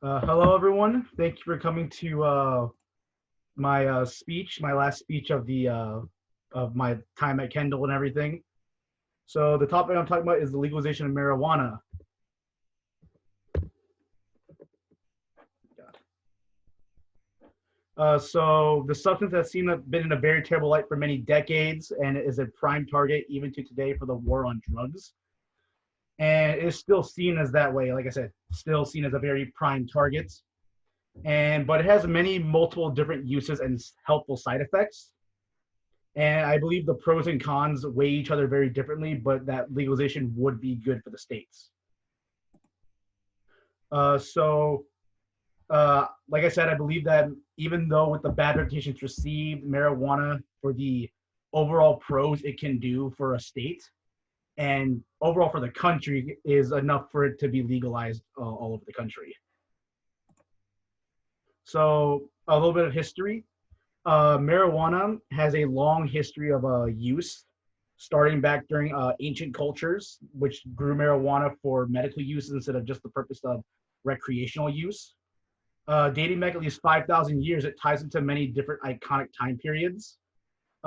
Hello, everyone. Thank you for coming to my speech, my last speech of my time at Kendall and everything. So the topic I'm talking about is the legalization of marijuana. So the substance has been in a very terrible light for many decades, and is a prime target even to today for the war on drugs. And it is still seen as that way. Like I said, still seen as a very prime target. But it has many multiple different uses and helpful side effects. And I believe the pros and cons weigh each other very differently, but that legalization would be good for the states. So, like I said, I believe that even though with the bad reputation it's received, marijuana for the overall pros it can do for a state and overall for the country is enough for it to be legalized all over the country. So, a little bit of history. Marijuana has a long history of use, starting back during ancient cultures, which grew marijuana for medical use instead of just the purpose of recreational use. Dating back at least 5,000 years, it ties into many different iconic time periods.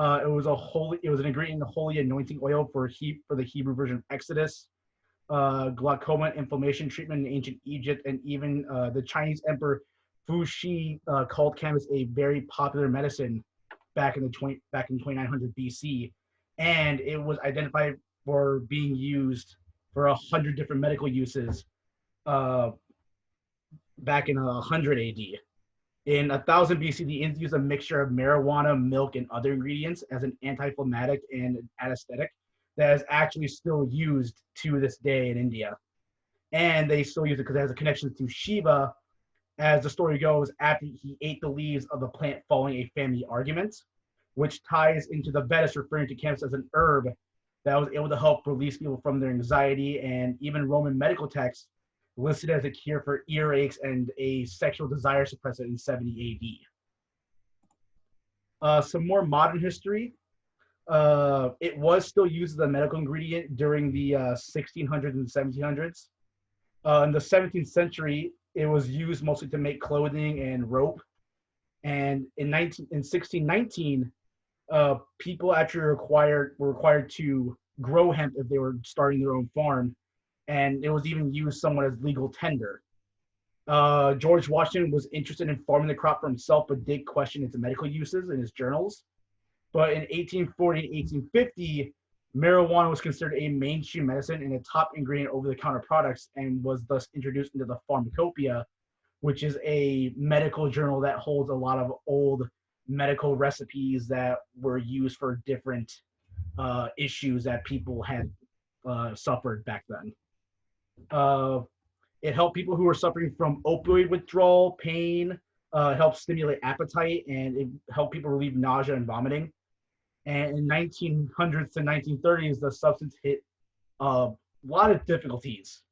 It was an ingredient in the holy anointing oil for the Hebrew version of Exodus, glaucoma inflammation treatment in ancient Egypt, and even the Chinese emperor Fu Shi called cannabis a very popular medicine back in 2900 BC, and it was identified for being used for 100 different medical uses uh, back in 100 AD. In 1000 BC, the Indians used a mixture of marijuana, milk, and other ingredients as an anti-inflammatic and anesthetic that is actually still used to this day in India. And they still use it because it has a connection to Shiva. As the story goes, after he ate the leaves of the plant following a family argument, which ties into the Vedas referring to cannabis as an herb that was able to help release people from their anxiety, and even Roman medical texts listed as a cure for earaches and a sexual desire suppressant in 70 AD. Some more modern history. It was still used as a medical ingredient during the 1600s and 1700s. In the 17th century, it was used mostly to make clothing and rope. And in 1619, people actually were required to grow hemp if they were starting their own farm, and it was even used somewhat as legal tender. George Washington was interested in farming the crop for himself, but did question its medical uses in his journals. But in 1840 and 1850, marijuana was considered a mainstream medicine and a top ingredient over-the-counter products, and was thus introduced into the pharmacopoeia, which is a medical journal that holds a lot of old medical recipes that were used for different issues that people had suffered back then. Uh, it helped people who were suffering from opioid withdrawal, pain, helped stimulate appetite, and it helped people relieve nausea and vomiting. And in 1900s to 1930s, the substance hit a lot of difficulties.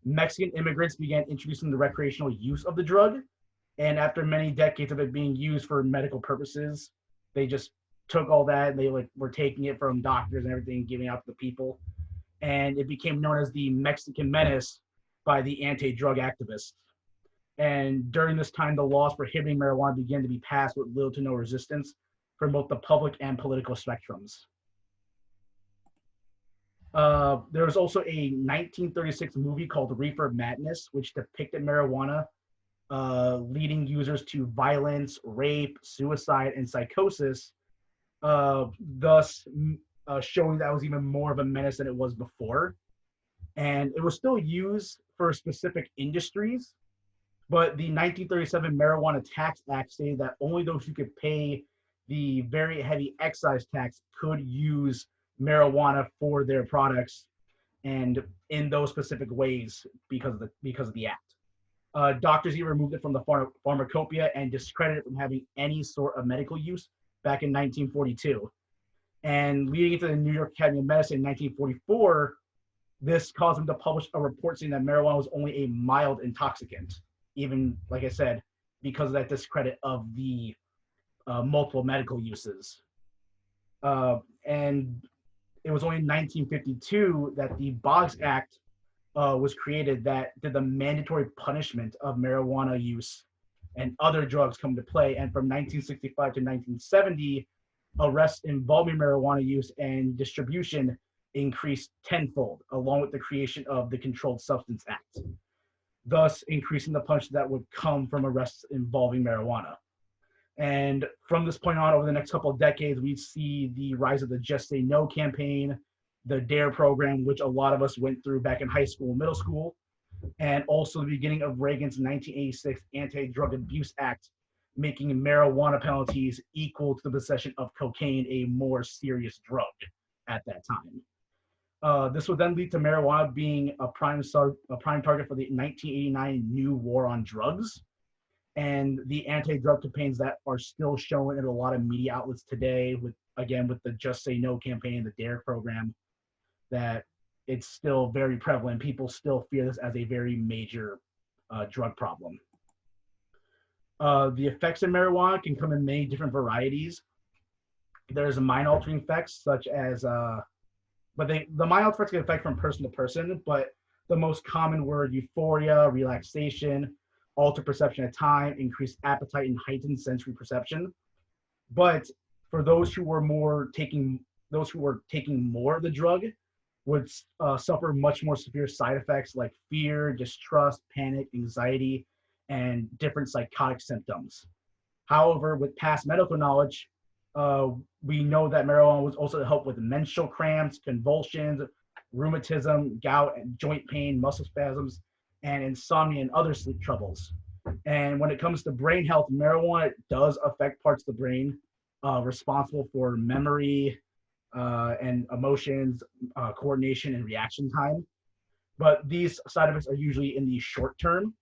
Mexican immigrants began introducing the recreational use of the drug, and after many decades of it being used for medical purposes, they just took all that and they were taking it from doctors and everything, giving out to the people, and it became known as the Mexican Menace by the anti-drug activists. And during this time, the laws prohibiting marijuana began to be passed with little to no resistance from both the public and political spectrums. There was also a 1936 movie called Reefer Madness, which depicted marijuana leading users to violence, rape, suicide, and psychosis, thus showing that it was even more of a menace than it was before. And it was still used for specific industries, but the 1937 Marijuana Tax Act stated that only those who could pay the very heavy excise tax could use marijuana for their products and in those specific ways because of the act. Doctors even removed it from the pharmacopoeia and discredited it from having any sort of medical use back in 1942. And leading into the New York Academy of Medicine in 1944, this caused them to publish a report saying that marijuana was only a mild intoxicant, even, like I said, because of that discredit of the multiple medical uses. And it was only in 1952 that the Boggs Act was created that did the mandatory punishment of marijuana use and other drugs come into play. And from 1965 to 1970, arrests involving marijuana use and distribution increased tenfold, along with the creation of the Controlled Substance Act, thus increasing the punishment that would come from arrests involving marijuana. And from this point on, over the next couple of decades, we see the rise of the Just Say No campaign, the DARE program, which a lot of us went through back in high school and middle school, and also the beginning of Reagan's 1986 Anti-Drug Abuse Act, making marijuana penalties equal to the possession of cocaine, a more serious drug at that time. This would then lead to marijuana being a prime target for the 1989 new war on drugs, and the anti-drug campaigns that are still shown in a lot of media outlets today, with the Just Say No campaign, the DARE program, that it's still very prevalent. People still fear this as a very major drug problem. The effects of marijuana can come in many different varieties. There's mind-altering effects such as, the mind-altering effects can affect from person to person, but the most common were euphoria, relaxation, alter perception of time, increased appetite, and heightened sensory perception. But for those who were taking more of the drug, would suffer much more severe side effects like fear, distrust, panic, anxiety, and different psychotic symptoms. However, with past medical knowledge, we know that marijuana was also to help with menstrual cramps, convulsions, rheumatism, gout, and joint pain, muscle spasms, and insomnia and other sleep troubles. And when it comes to brain health, marijuana does affect parts of the brain responsible for memory and emotions, coordination, and reaction time. But these side effects are usually in the short term.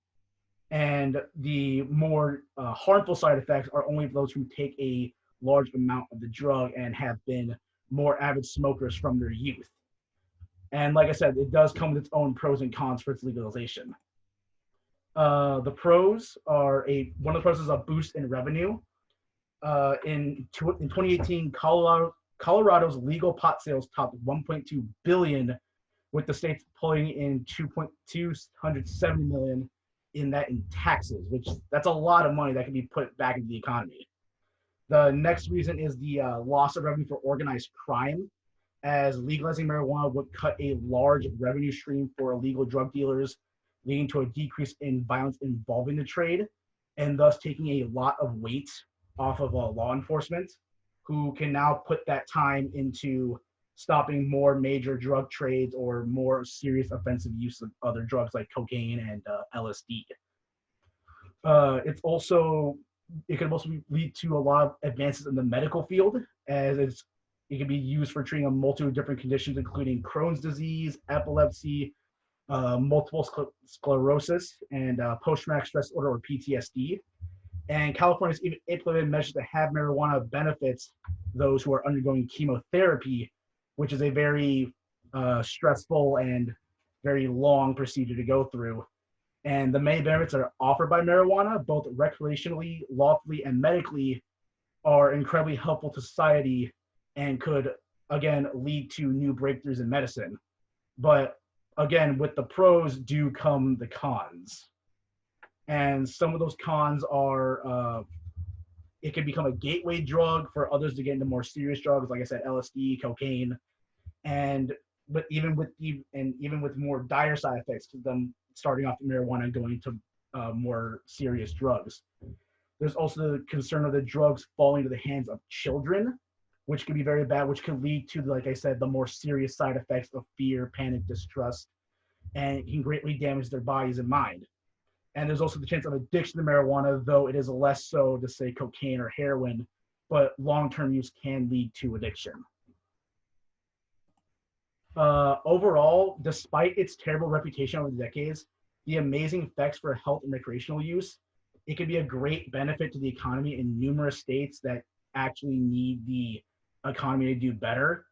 And the more harmful side effects are only those who take a large amount of the drug and have been more avid smokers from their youth. And like I said, it does come with its own pros and cons for its legalization. The pros are one of the pros is a boost in revenue. In 2018, Colorado's legal pot sales topped 1.2 billion, with the states pulling in 270 million in taxes, which that's a lot of money that can be put back into the economy. The next reason is the loss of revenue for organized crime, as legalizing marijuana would cut a large revenue stream for illegal drug dealers, leading to a decrease in violence involving the trade, and thus taking a lot of weight off of law enforcement, who can now put that time into stopping more major drug trades or more serious offensive use of other drugs like cocaine and LSD. It can also lead to a lot of advances in the medical field, as it can be used for treating a multitude of different conditions, including Crohn's disease, epilepsy, multiple sclerosis, and post-traumatic stress disorder, or PTSD. And California's even implemented measures to have marijuana benefits those who are undergoing chemotherapy, which is a very stressful and very long procedure to go through. And the many benefits that are offered by marijuana, both recreationally, lawfully, and medically, are incredibly helpful to society and could, again, lead to new breakthroughs in medicine. But again, with the pros do come the cons. And some of those cons are it can become a gateway drug for others to get into more serious drugs, like I said, LSD, cocaine, but even with more dire side effects to them starting off with marijuana and going to more serious drugs. There's also the concern of the drugs falling into the hands of children, which can be very bad, which can lead to, like I said, the more serious side effects of fear, panic, distrust, and it can greatly damage their bodies and mind. And there's also the chance of addiction to marijuana, though it is less so to say cocaine or heroin, but long-term use can lead to addiction. Overall, despite its terrible reputation over the decades, the amazing effects for health and recreational use, it can be a great benefit to the economy in numerous states that actually need the economy to do better.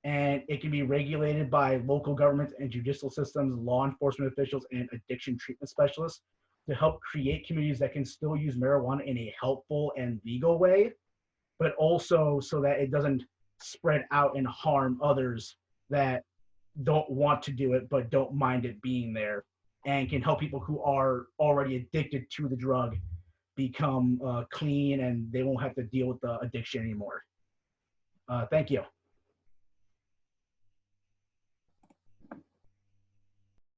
And it can be regulated by local governments and judicial systems, law enforcement officials, and addiction treatment specialists to help create communities that can still use marijuana in a helpful and legal way, but also so that it doesn't spread out and harm others that don't want to do it but don't mind it being there, and can help people who are already addicted to the drug become clean, and they won't have to deal with the addiction anymore. Thank you.